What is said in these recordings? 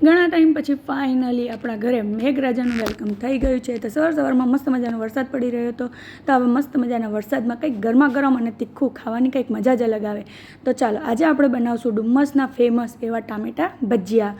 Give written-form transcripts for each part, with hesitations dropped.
ઘણા ટાઈમ પછી ફાઇનલી આપણા ઘરે મેઘરાજાનું વેલકમ થઈ ગયું છે. તો સવારમાં મસ્ત મજાનો વરસાદ પડી રહ્યો હતો. તો હવે મસ્ત મજાના વરસાદમાં કંઈક ગરમા ગરમ અને તીખું ખાવાની કંઈક મજા જ અલગ આવે. તો ચાલો આજે આપણે બનાવશું ડુમ્મસના ફેમસ એવા ટામેટા ભજીયા.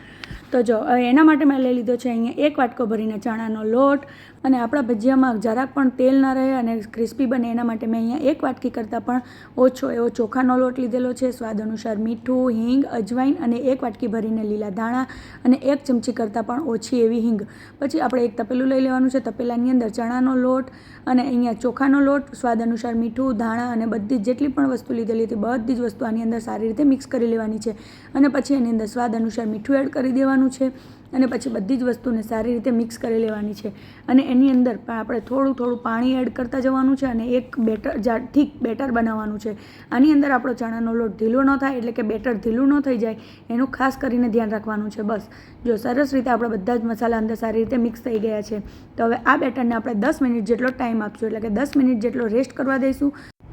તો જો એના માટે મેં લઈ લીધો છે અહીંયા 1 વાટકો ભરીને ચણાનો લોટ. અને આપણા ભજીયામાં જરાક પણ તેલ ના રહે અને ક્રિસ્પી બને એના માટે મેં અહીંયા 1 વાટકી કરતાં પણ ઓછો એવો ચોખાનો લોટ લીધેલો છે. સ્વાદ અનુસાર મીઠું, હિંગ, અજવાઈન અને 1 વાટકી ભરીને લીલા ધાણા અને 1 ચમચી કરતાં પણ ઓછી એવી હિંગ. પછી આપણે એક તપેલું લઈ લેવાનું છે. તપેલાની અંદર ચણાનો લોટ અને અહીંયા ચોખાનો લોટ, સ્વાદ અનુસાર મીઠું, ધાણા અને બધી જેટલી પણ વસ્તુ લીધેલી હતી બધી જ વસ્તુ આની અંદર સારી રીતે મિક્સ કરી લેવાની છે. અને પછી એની અંદર સ્વાદ અનુસાર મીઠું એડ કરી દેવાનું છે. અને પછી બધી જ વસ્તુને સારી રીતે મિક્સ કરી લેવાની છે. અને એની અંદર આપણે થોડું પાણી એડ કરતા જવાનું છે અને એક ઠીક બેટર બનાવવાનું છે. આની અંદર આપણો ચણાનો લોટ ઢીલો ન થાય એટલે કે બેટર ઢીલું ન થઈ જાય એનું ખાસ કરીને ધ્યાન રાખવાનું છે. બસ જો સરસ રીતે આપણે બધા જ મસાલા અંદર સારી રીતે મિક્સ થઈ ગયા છે. તો હવે આ બેટરને આપણે 10 મિનિટ જેટલો ટાઈમ આપશું, એટલે કે 10 મિનિટ જેટલો રેસ્ટ કરવા દઈશું.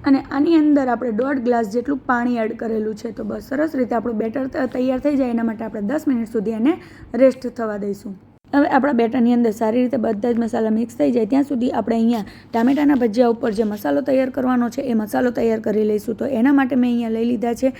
અને આની અંદર આપણે 1.5 ગ્લાસ જેટલું પાણી એડ કરેલું છે. તો બસ સરસ રીતે આપણું બેટર તૈયાર થઈ જાય એના માટે આપણે 10 મિનિટ સુધી એને રેસ્ટ થવા દઈશું. હવે આપણા બેટરની અંદર સારી રીતે બધા જ મસાલા મિક્સ થઈ જાય ત્યાં સુધી આપણે અહીંયા ટામેટાના ભજીયા ઉપર જે મસાલો તૈયાર કરવાનો છે એ મસાલો તૈયાર કરી લઈશું. તો એના માટે મેં અહીંયા લઈ લીધા છે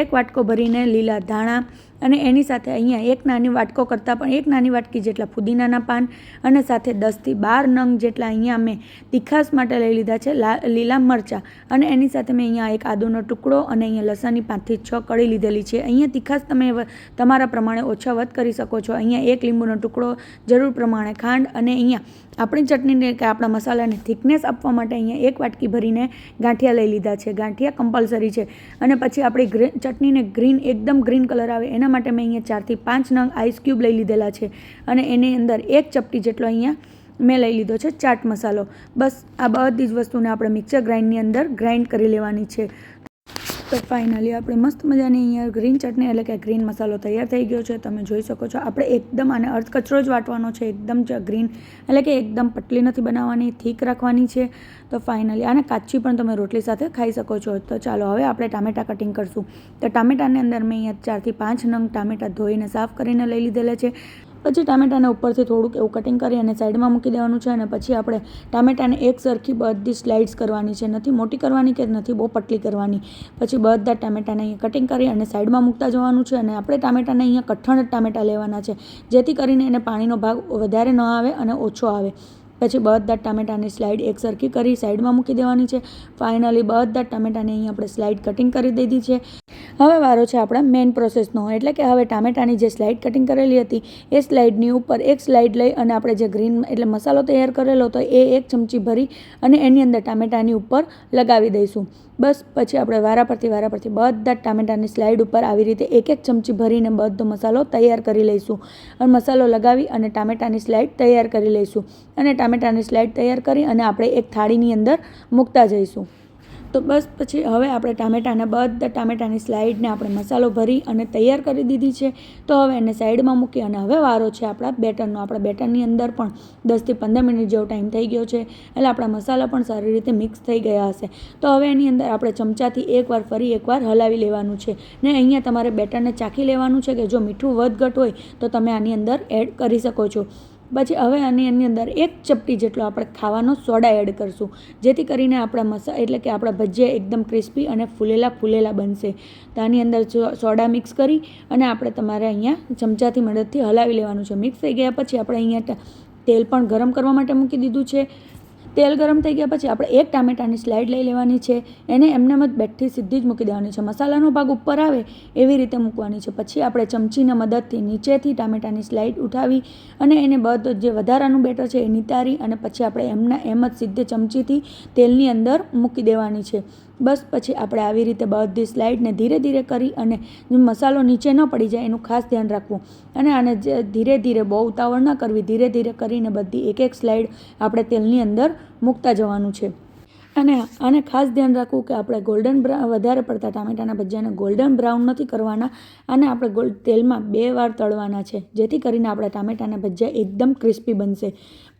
1 વાટકો ભરીને લીલા ધાણા અને એની સાથે અહીંયા 1 નાની વાટકો કરતાં પણ 1 નાની વાટકી જેટલા ફુદીનાના પાન અને સાથે 10 થી 12 નંગ જેટલા અહીંયા મેં તીખાસ માટે લઈ લીધા છે લીલા મરચાં. અને એની સાથે મેં અહીંયા એક આદુનો ટુકડો અને અહીંયા લસણની 5 થી 6 કળી લીધેલી છે. અહીંયા તીખાસ તમે તમારા પ્રમાણે ઓછા વધ કરી શકો છો. અહીંયા 1 લીંબુનો ટુકડો, જરૂર પ્રમાણે ખાંડ અને અહીંયા આપણી ચટણીને કે આપણા મસાલાને થિકનેસ આપવા માટે અહીંયા 1 વાટકી ભરીને ગાંઠિયા લઈ લીધા છે. ગાંઠિયા કમ્પલસરી છે. અને પછી આપણી ચટણીને એકદમ ગ્રીન કલર આવે એના માટે મેં અહીંયા 4 થી 5 નંગ આઈસ ક્યુબ લઈ લીધેલા છે. અને એની અંદર 1 ચપટી જેટલો અહીંયા મેં લઈ લીધો છે ચાટ મસાલો. બસ આ બધી જ વસ્તુને આપણે મિક્સર ગ્રાઇન્ડની અંદર ગ્રાઇન્ડ કરી લેવાની છે. તો ફાઇનલી આપણે મસ્ત મજાની અહીંયા ગ્રીન ચટણી એટલે કે ગ્રીન મસાલો તૈયાર થઈ ગયો છે. તમે જોઈ શકો છો. આપણે એકદમ આને અર્ધકચરો જ વાટવાનો છે. એકદમ ગ્રીન એટલે કે એકદમ પતલી નથી બનાવવાની, થીક રાખવાની છે. તો ફાઇનલી આને કાચી પણ તમે રોટલી સાથે ખાઈ શકો છો. તો ચાલો હવે આપણે ટામેટાં કટિંગ કરશું. તો ટામેટાની અંદર મેં અહીંયા 4 થી 5 નંગ ટામેટાં ધોઈને સાફ કરીને લઈ લીધેલા છે. પછી ટામેટાને ઉપરથી થોડુંક એવું કટિંગ કરી અને સાઈડમાં મૂકી દેવાનું છે. અને પછી આપણે ટામેટાને એક સરખી બધી સ્લાઇડ્સ કરવાની છે. નથી મોટી કરવાની કે નથી બહુ પતલી કરવાની. પછી બધા ટામેટાને અહીંયા કટિંગ કરી અને સાઈડમાં મૂકતા જવાનું છે. અને આપણે ટામેટાને અહીંયા કઠણ ટામેટાં લેવાના છે જેથી કરીને એને પાણીનો ભાગ વધારે ન આવે અને ઓછો આવે. પછી બધા ટામેટાની સ્લાઇડ એક સરખી કરી સાઈડમાં મૂકી દેવાની છે. ફાઇનલી બધા ટામેટાને અહીંયા આપણે સ્લાઇડ કટિંગ કરી દીધી છે. હવે વારો છે આપણા મેઇન પ્રોસેસનો, એટલે કે હવે ટામેટાની જે સ્લાઇડ કટિંગ કરેલી હતી એ સ્લાઇડની ઉપર એક સ્લાઇડ લઈ અને આપણે જે ગ્રીન એટલે મસાલો તૈયાર કરેલો હતો એ 1 ચમચી ભરી અને એની અંદર ટામેટાની ઉપર લગાવી દઈશું. બસ પછી આપણે વારાફરતી બધા ટામેટાની સ્લાઇડ ઉપર આવી રીતે 1 ચમચી ભરીને બધો મસાલો તૈયાર કરી લઈશું. અને મસાલો લગાવી અને ટામેટાની સ્લાઇડ તૈયાર કરી લઈશું. અને ટામેટાની સ્લાઇડ તૈયાર કરી અને આપણે એક થાળીની અંદર મૂકતા જઈશું. તો બસ પછી હવે આપણે બધા ટામેટાની સ્લાઇડને આપણે મસાલો ભરી અને તૈયાર કરી દીધી છે. તો હવે એને સાઈડમાં મૂકી અને હવે વારો છે આપણા બેટરનો. આપણા બેટરની અંદર પણ 10 થી 15 મિનિટ જેવો ટાઈમ થઈ ગયો છે. એટલે આપણા મસાલા પણ સારી રીતે મિક્સ થઈ ગયા હશે. તો હવે એની અંદર આપણે ચમચાથી ફરી એકવાર હલાવી લેવાનું છે. ને અહીંયા તમારે બેટરને ચાખી લેવાનું છે કે જો મીઠું વધઘટ હોય તો તમે આની અંદર એડ કરી શકો છો. પછી હવે એની અંદર 1 ચપટી જેટલો આપણે ખાવાનો સોડા એડ કરશું જેથી કરીને આપણા એટલે કે આપણા ભજીયા એકદમ ક્રિસ્પી અને ફૂલેલા બનશે. તો આની અંદર સોડા મિક્સ કરી અને આપણે તમારે અહીંયા ચમચાથી મદદથી હલાવી લેવાનું છે. મિક્સ થઈ ગયા પછી આપણે અહીંયા તેલ પણ ગરમ કરવા માટે મૂકી દીધું છે. તેલ ગરમ થઈ ગયા પછી આપણે 1 ટામેટાની સ્લાઇડ લઈ લેવાની છે. એને એમને જ બેઠી સીધી જ મૂકી દેવાની છે. મસાલાનો ભાગ ઉપર આવે એવી રીતે મૂકવાની છે. પછી આપણે ચમચીના મદદથી નીચેથી ટામેટાની સ્લાઇડ ઉઠાવી અને એને બધું જે વધારાનું બેટર છે એ નિતારી અને પછી આપણે એમ જ સીધે ચમચીથી તેલની અંદર મૂકી દેવાની છે. બસ પછી આપણે આવી રીતે બધી સ્લાઇડને ધીરે કરી અને મસાલો નીચે ન પડી જાય એનું ખાસ ધ્યાન રાખવું. અને આને ધીરે બહુ ઉતાવળ ન કરવી, ધીરે કરીને બધી એક સ્લાઇડ આપણે તેલની અંદર મૂકતા જવાનું છે. અને ખાસ ધ્યાન રાખવું કે આપણે વધારે પડતા ટામેટાના ભજીયાને ગોલ્ડન બ્રાઉન નથી કરવાના અને આપણે તેલમાં 2 વાર તળવાના છે, જેથી કરીને આપણા ટામેટાના ભજીયા એકદમ ક્રિસ્પી બનશે.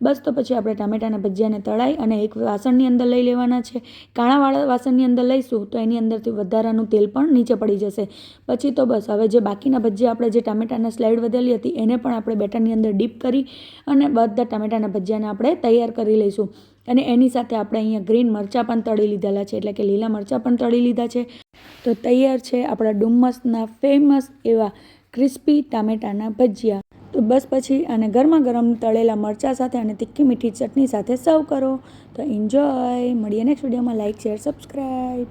બસ તો પછી આપણે ટામેટાના ભજીયાને તળાઈ અને એક વાસણની અંદર લઈ લેવાના છે. કાણાવાળા વાસણની અંદર લઈશું તો એની અંદરથી વધારાનું તેલ પણ નીચે પડી જશે. પછી તો બસ હવે જે બાકીના ભજીયા આપણે જે ટામેટાના સ્લાઇડ વધેલી હતી એને પણ આપણે બેટરની અંદર ડીપ કરી અને બધા ટામેટાના ભજીયાને આપણે તૈયાર કરી લઈશું. અને એની સાથે આપણે અહીંયા ગ્રીન મરચાં પણ તળી લીધેલા છે, એટલે કે લીલા મરચાં પણ તળી લીધા છે. તો તૈયાર છે આપણા ડુમ્મસના ફેમસ એવા ક્રિસ્પી ટામેટાના ભજીયા. તો બસ પછી અને ગરમા ગરમ તળેલા મરચાં સાથે અને તીખી મીઠી ચટણી સાથે સર્વ કરો. તો એન્જોય. મળીએ નેક્સ્ટ વિડીયોમાં. Like, share, subscribe.